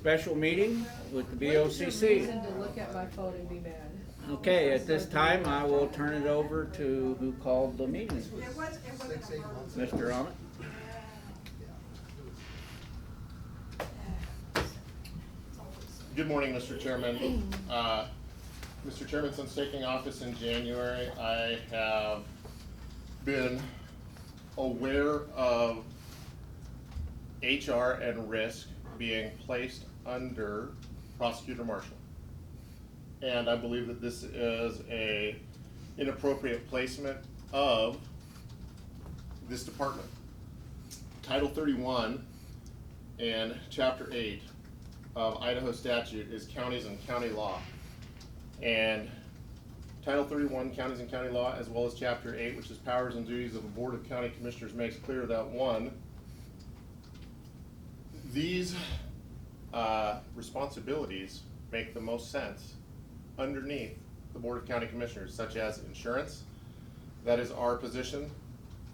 special meeting with the What is the BOCC. reason to look at my phone and be mad? Okay, at this time, I will turn it over to who called the meeting. Mr. Emmett? Good morning, Mr. Chairman. Mr. Chairman, since taking office in January, I have been aware of HR and risk being placed under Prosecutor Marshall. And I believe that this is a inappropriate placement of this department. Title 31 and Chapter 8 of Idaho statute is counties and county law. And Title 31, counties and county law, as well as Chapter 8, which is powers and duties of a board of county commissioners, makes clear that one, these responsibilities make the most sense underneath the board of county commissioners, such as insurance. That is our position.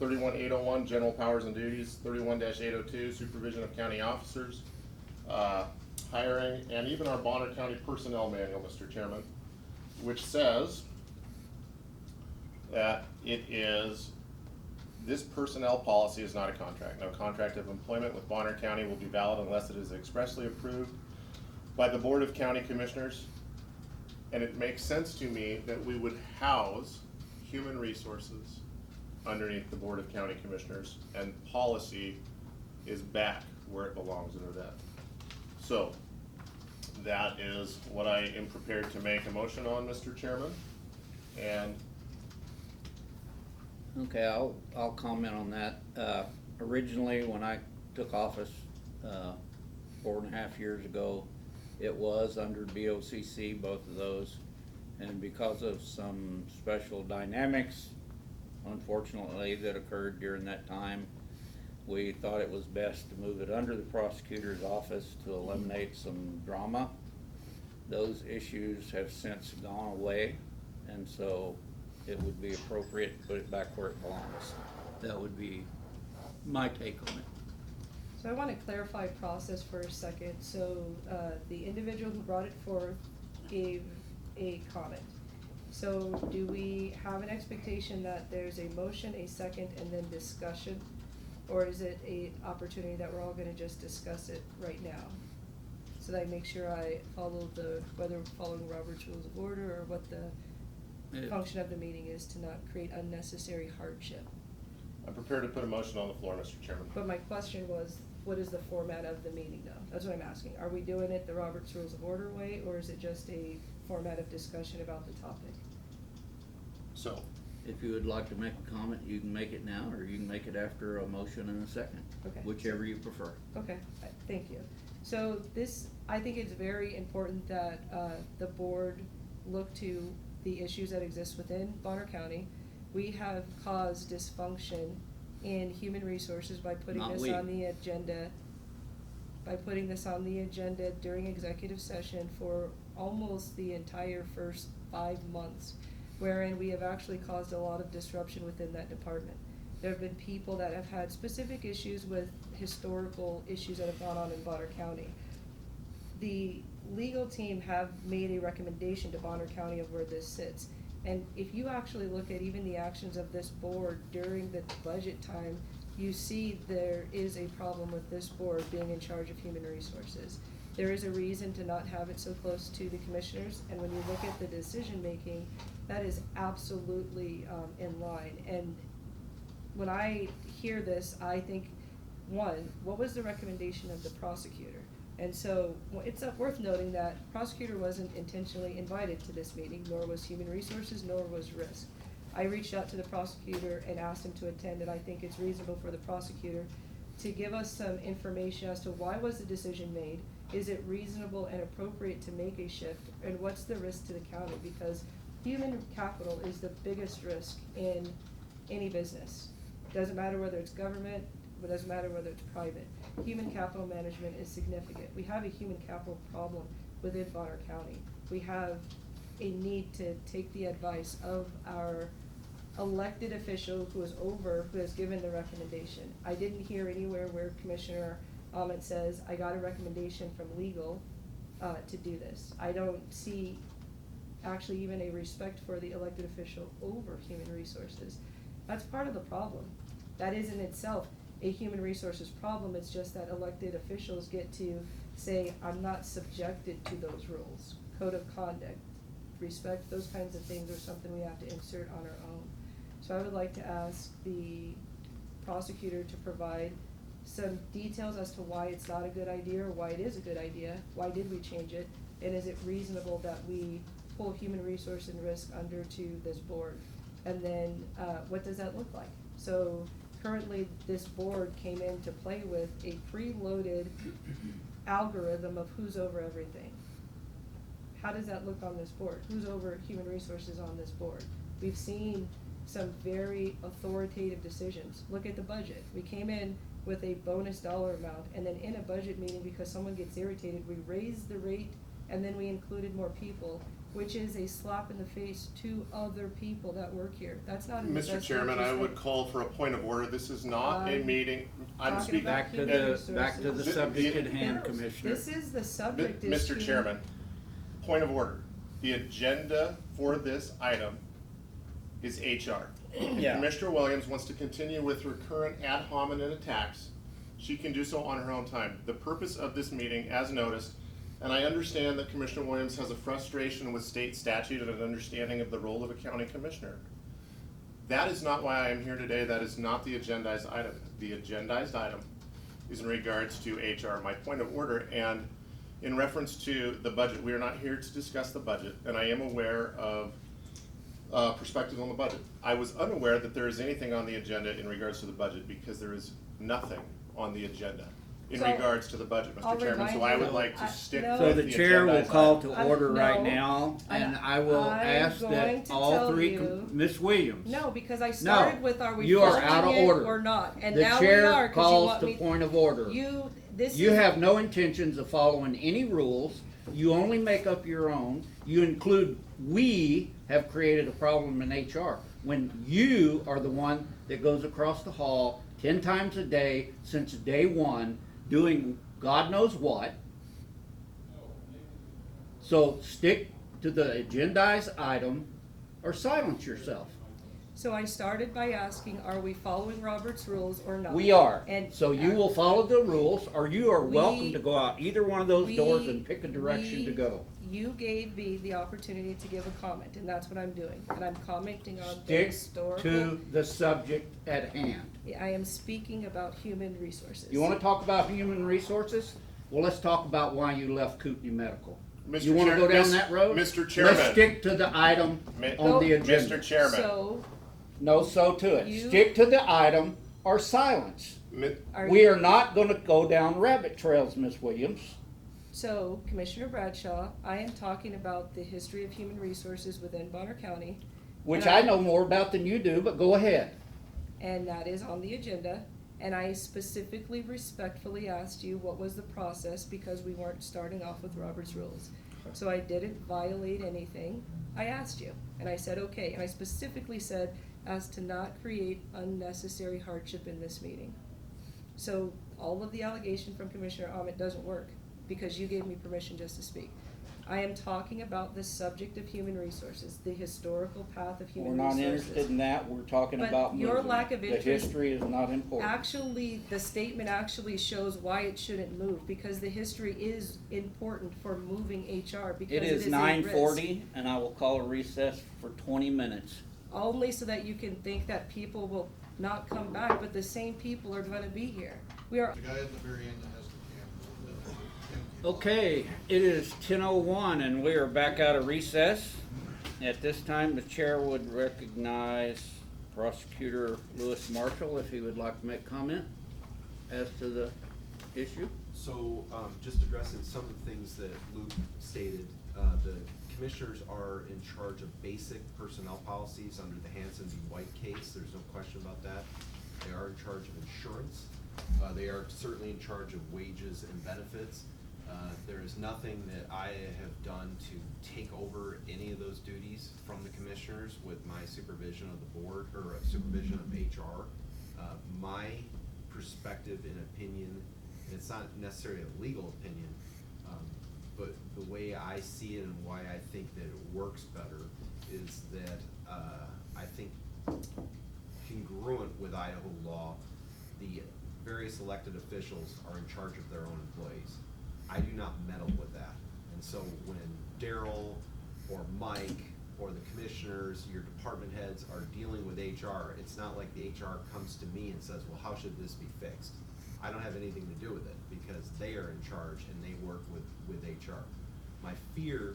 31.801, general powers and duties. 31-802, supervision of county officers. Hiring, and even our Bonner County personnel manual, Mr. Chairman, which says that this personnel policy is not a contract. No contract of employment with Bonner County will be valid unless it is expressly approved by the Board of County Commissioners. And it makes sense to me that we would house human resources underneath the Board of County Commissioners, and policy is back where it belongs under that. So that is what I am prepared to make a motion on, Mr. Chairman. And Okay, I'll comment on that. Originally, when I took office 4.5 years ago, it was under BOCC, both of those. And because of some special dynamics, unfortunately, that occurred during that time, we thought it was best to move it under the prosecutor's office to eliminate some drama. Those issues have since gone away, and so it would be appropriate to put it back where it belongs. That would be my take on it. So I want to clarify process for a second. So the individual who brought it forth gave a comment. So do we have an expectation that there's a motion, a second, and then discussion? Or is it an opportunity that we're all gonna just discuss it right now? So that I make sure I follow whether we're following Robert's Rules of Order or what the function of the meeting is to not create unnecessary hardship. I'm prepared to put a motion on the floor, Mr. Chairman. But my question was, what is the format of the meeting though? That's what I'm asking. Are we doing it the Robert's Rules of Order way, or is it just a format of discussion about the topic? So, If you would like to make a comment, you can make it now, or you can make it after a motion and a second. Okay. Whichever you prefer. Okay, thank you. So I think it's very important that the board look to the issues that exist within Bonner County. We have caused dysfunction in human resources by putting Not this we. on the agenda. By putting this on the agenda during executive session for almost the entire first 5 months, wherein we have actually caused a lot of disruption within that department. There have been people that have had specific issues with historical issues that have gone on in Bonner County. The legal team have made a recommendation to Bonner County of where this sits. And if you actually look at even the actions of this board during the budget time, you see there is a problem with this board being in charge of human resources. There is a reason to not have it so close to the commissioners, and when you look at the decision making, that is absolutely in line. And when I hear this, I think, one, what was the recommendation of the prosecutor? And so it's worth noting that prosecutor wasn't intentionally invited to this meeting, nor was human resources, nor was risk. I reached out to the prosecutor and asked him to attend, and I think it's reasonable for the prosecutor to give us some information as to why was the decision made, is it reasonable and appropriate to make a shift, and what's the risk to the county? Because human capital is the biggest risk in any business. Doesn't matter whether it's government, it doesn't matter whether it's private. Human capital management is significant. We have a human capital problem within Bonner County. We have a need to take the advice of our elected official who has given the recommendation. I didn't hear anywhere where Commissioner Amit says, I got a recommendation from legal, to do this. I don't see actually even a respect for the elected official over human resources. That's part of the problem. That is in itself a human resources problem. It's just that elected officials get to say, I'm not subjected to those rules. Code of conduct, respect, those kinds of things are something we have to insert on our own. So I would like to ask the prosecutor to provide some details as to why it's not a good idea or why it is a good idea. Why did we change it? And is it reasonable that we pull human resource and risk under to this board? And then what does that look like? So currently this board came in to play with a preloaded algorithm of who's over everything. How does that look on this board? Who's over human resources on this board? We've seen some very authoritative decisions. Look at the budget. We came in with a bonus dollar amount, and then in a budget meeting, because someone gets irritated, we raised the rate and then we included more people, which is a slap in the face to other people that work here. That's not in the Mr. best Chairman, I interest would of- call for a point of order. This is not a meeting. I'm talking speaking. about Back to human the resources. subject at hand, No, Commissioner. This is the subject is Mr. human- Chairman, point of order. The agenda for this item is HR. If Yeah. Commissioner Williams wants to continue with her current ad hominem attacks, she can do so on her own time. The purpose of this meeting, as noticed, and I understand that Commissioner Williams has a frustration with state statute and an understanding of the role of a county commissioner. That is not why I am here today. That is not the agendized item. The agendized item is in regards to HR. My point of order, and in reference to the budget, we are not here to discuss the budget, and I am aware of perspectives on the budget. I was unaware that there is anything on the agenda in regards to the budget, because there is nothing on the agenda in So, regards to the budget, I'll Mr. Chairman, so I remind would you- like to I- stick no. So with the the chair will agendized call item. to order right No. now, and I will I'm ask going that to all tell three, you- Ms. Williams. No, because I started with, are we you are out of following it order. or not? And The now we chair are, 'cause you calls want to me. point of order. This You is- have no intentions of following any rules. You only make up your own. You include, we have created a problem in HR, when you are the one that goes across the hall 10 times a day since day one, doing God knows what. So stick to the agendized item or silence yourself. So I started by asking, are we following Robert's rules or not? We are. And So you will follow the rules, or you are welcome We- to go out either one of those doors we- and pick a direction to go. You gave me the opportunity to give a comment, and that's what I'm doing. And I'm commenting on the Stick historical. to the subject at hand. I am speaking about human resources. You wanna talk about human resources? Well, let's talk about why you left Kootenai Medical. Mr. You wanna Chair- go down Miss- that road? Mr. Chairman. Let's stick to the item Mi- on the Go- agenda. Mr. Chairman. So, No, so to it. You- Stick to the item or silence. Mi- We you- are not gonna go down rabbit trails, Ms. Williams. So, Commissioner Bradshaw, I am talking about the history of human resources within Bonner County. Which And I know more about than you do, but go ahead. And that is on the agenda. And I specifically, respectfully asked you what was the process, because we weren't starting off with Robert's rules. So I didn't violate anything. I asked you, and I said, okay. And I specifically said, as to not create unnecessary hardship in this meeting. So all of the allegation from Commissioner Ahmet doesn't work, because you gave me permission just to speak. I am talking about the subject of human resources, the historical path of We're human not resources. interested in that, we're talking But about your moving. lack of The interest- history is not important. Actually, the statement actually shows why it shouldn't move, because the history is important for moving HR, because It is a 9:40, and I will call a recess for 20 minutes. only so that you can think that people will not come back, but the same people are gonna be here. We are, The guy at the very end that has the camera. Okay, it is 10:01 and we are back out of recess. At this time, the chair would recognize Prosecutor Lewis Marshall if he would like to make comment as to the issue. So, just addressing some of the things that Luke stated, the commissioners are in charge of basic personnel policies under the Hanson v. White case, there's no question about that. They are in charge of insurance, they are certainly in charge of wages and benefits. There is nothing that I have done to take over any of those duties from the commissioners with my supervision of the board, or supervision of HR. My perspective and opinion it's not necessarily a legal opinion, but the way I see it and why I think that it works better is that, I think congruent with Idaho law, the various elected officials are in charge of their own employees. I do not meddle with that. And so when Daryl or Mike or the commissioners, your department heads are dealing with HR, it's not like the HR comes to me and says, well, how should this be fixed? I don't have anything to do with it because they are in charge and they work with HR. My fear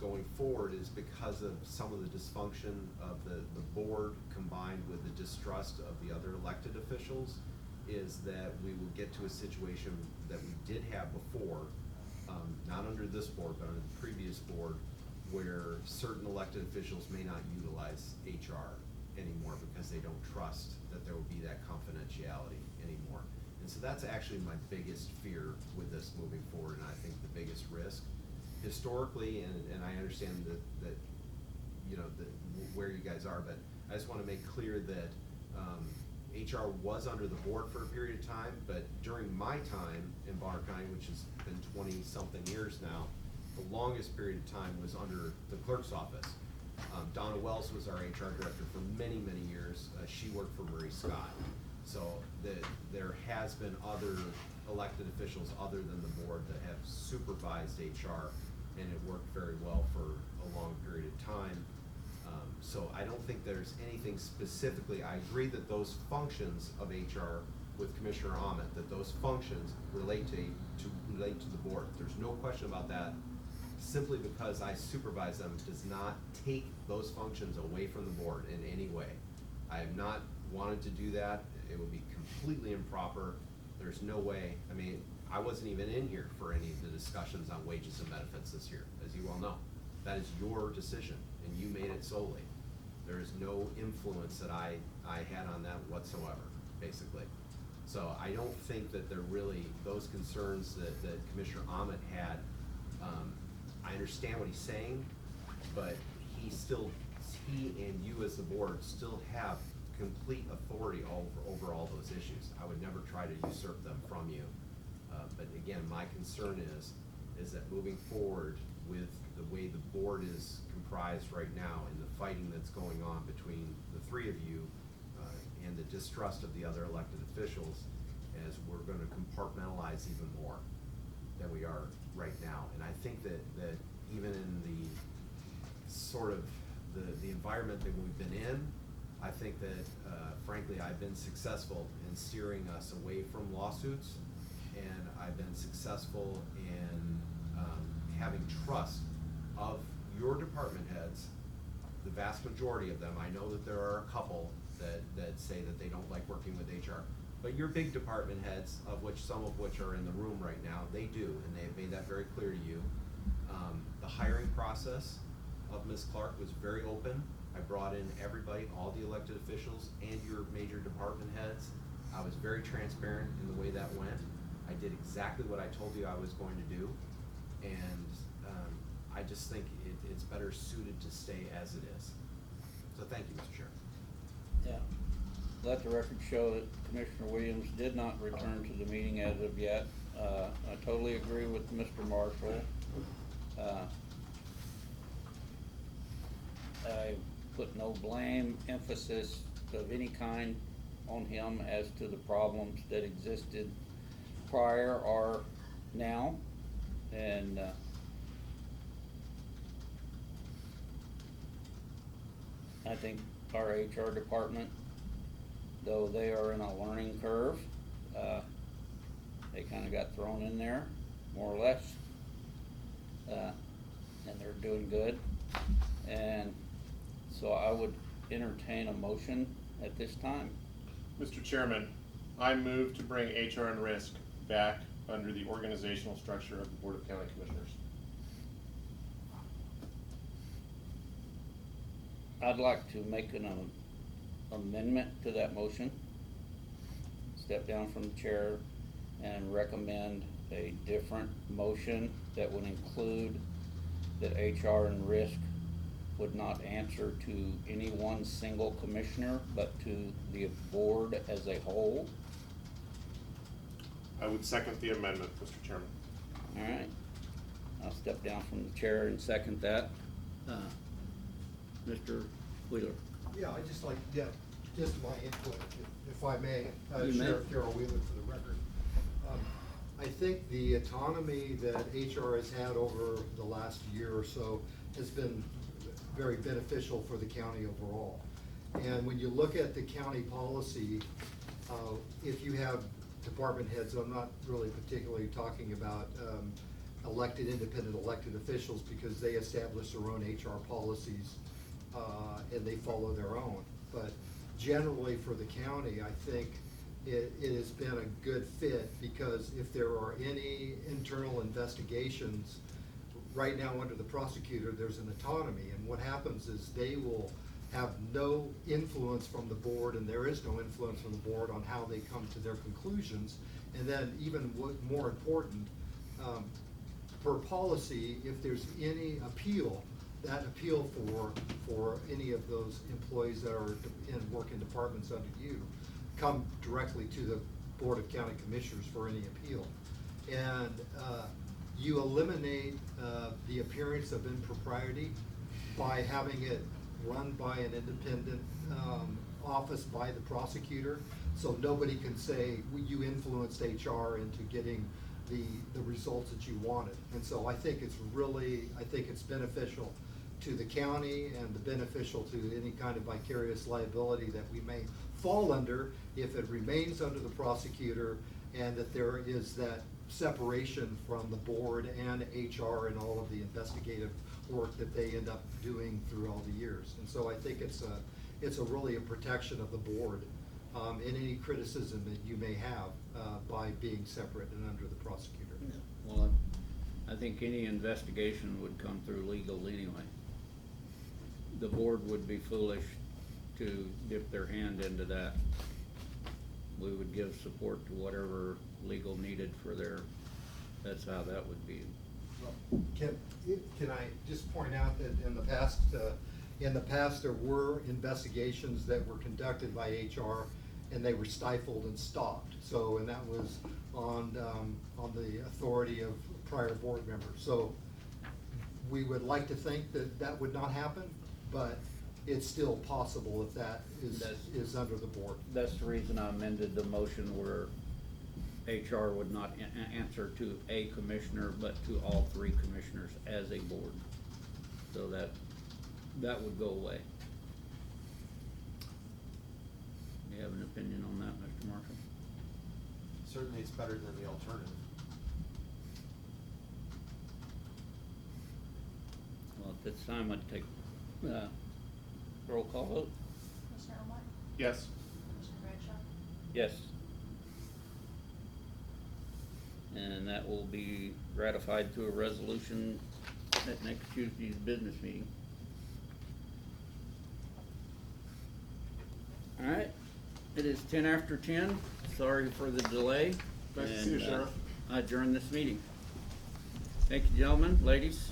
going forward is because of some of the dysfunction of the board combined with the distrust of the other elected officials, is that we will get to a situation that we did have before, not under this board, but under the previous board, where certain elected officials may not utilize HR anymore because they don't trust that there will be that confidentiality anymore. And so that's actually my biggest fear with this moving forward, and I think the biggest risk. Historically, and I understand that you know, where you guys are, but I just wanna make clear that HR was under the board for a period of time, but during my time in Bonner County, which has been 20-something years now, the longest period of time was under the clerk's office. Donna Wells was our HR director for many, many years. She worked for Marie Scott. So there has been other elected officials other than the board that have supervised HR, and it worked very well for a long period of time. So I don't think there's anything specifically. I agree that those functions of HR with Commissioner Ahmet, that those functions relate to the board. There's no question about that. Simply because I supervise them does not take those functions away from the board in any way. I have not wanted to do that. It would be completely improper. There's no way. I mean, I wasn't even in here for any of the discussions on wages and benefits this year, as you all know. That is your decision, and you made it solely. There is no influence that I had on that whatsoever, basically. So I don't think that they're really, those concerns that Commissioner Ahmet had, I understand what he's saying, but he and you as the board still have complete authority over all those issues. I would never try to usurp them from you. But again, my concern is that moving forward with the way the board is comprised right now and the fighting that's going on between the three of you and the distrust of the other elected officials, as we're going to compartmentalize even more than we are right now. And I think that even in the sort of the environment that we've been in, I think that frankly I've been successful in steering us away from lawsuits, and I've been successful in having trust of your department heads, the vast majority of them. I know that there are a couple that say that they don't like working with HR, but your big department heads, of which some of which are in the room right now, they do, and they've made that very clear to you. The hiring process of Ms. Clark was very open. I brought in everybody, all the elected officials and your major department heads. I was very transparent in the way that went. I did exactly what I told you I was going to do, and I just think it's better suited to stay as it is. So thank you, Mr. Chair. Yeah. Let the record show that Commissioner Williams did not return to the meeting as of yet. I totally agree with Mr. Marshall. I put no blame, emphasis of any kind on him as to the problems that existed prior or now. And I think our HR department, though they are in a learning curve, they kinda got thrown in there, more or less. And they're doing good. And so I would entertain a motion at this time. Mr. Chairman, I move to bring HR and risk back under the organizational structure of the Board of County Commissioners. I'd like to make an amendment to that motion. Step down from the chair and recommend a different motion that would include that HR and risk would not answer to any one single commissioner, but to the board as a whole. I would second the amendment, Mr. Chairman. All right. I'll step down from the chair and second that. Mr. Wheeler. Yeah, I just like, just my input, if I may, You may. Sheriff Carroll Wheeler for the record. I think the autonomy that HR has had over the last year or so has been very beneficial for the county overall. And when you look at the county policy, if you have department heads, I'm not really particularly talking about independent elected officials, because they establish their own HR policies and they follow their own. But generally for the county, I think it has been a good fit, because if there are any internal investigations, right now under the prosecutor, there's an autonomy, and what happens is they will have no influence from the board, and there is no influence from the board on how they come to their conclusions. And then even more important, per policy, if there's any appeal, that appeal for any of those employees that are working departments under you come directly to the Board of County Commissioners for any appeal. And you eliminate the appearance of impropriety by having it run by an independent office by the prosecutor. So nobody can say, you influenced HR into getting the results that you wanted. And so I think it's beneficial to the county and beneficial to any kind of vicarious liability that we may fall under if it remains under the prosecutor, and that there is that separation from the board and HR and all of the investigative work that they end up doing through all the years. And so I think it's really a protection of the board in any criticism that you may have by being separate and under the prosecutor. Well, I think any investigation would come through legal anyway. The board would be foolish to dip their hand into that. We would give support to whatever legal needed for that's how that would be. Can I just point out that in the past there were investigations that were conducted by HR, and they were stifled and stopped. So, and that was on the authority of prior board members. So we would like to think that that would not happen, but it's still possible if that is under the board. That's the reason I amended the motion where HR would not answer to a commissioner, but to all three commissioners as a board. So that would go away. You have an opinion on that, Mr. Marshall? Certainly it's better than the alternative. Well, at this time, I'd take roll call vote. Commissioner Omar? Yes. Commissioner Bradshaw? Yes. And that will be ratified through a resolution at next Tuesday's business meeting. All right, it is 10 after 10. Sorry for the delay. Nice to see you, And, Sheriff. I adjourn this meeting. Thank you, gentlemen, ladies.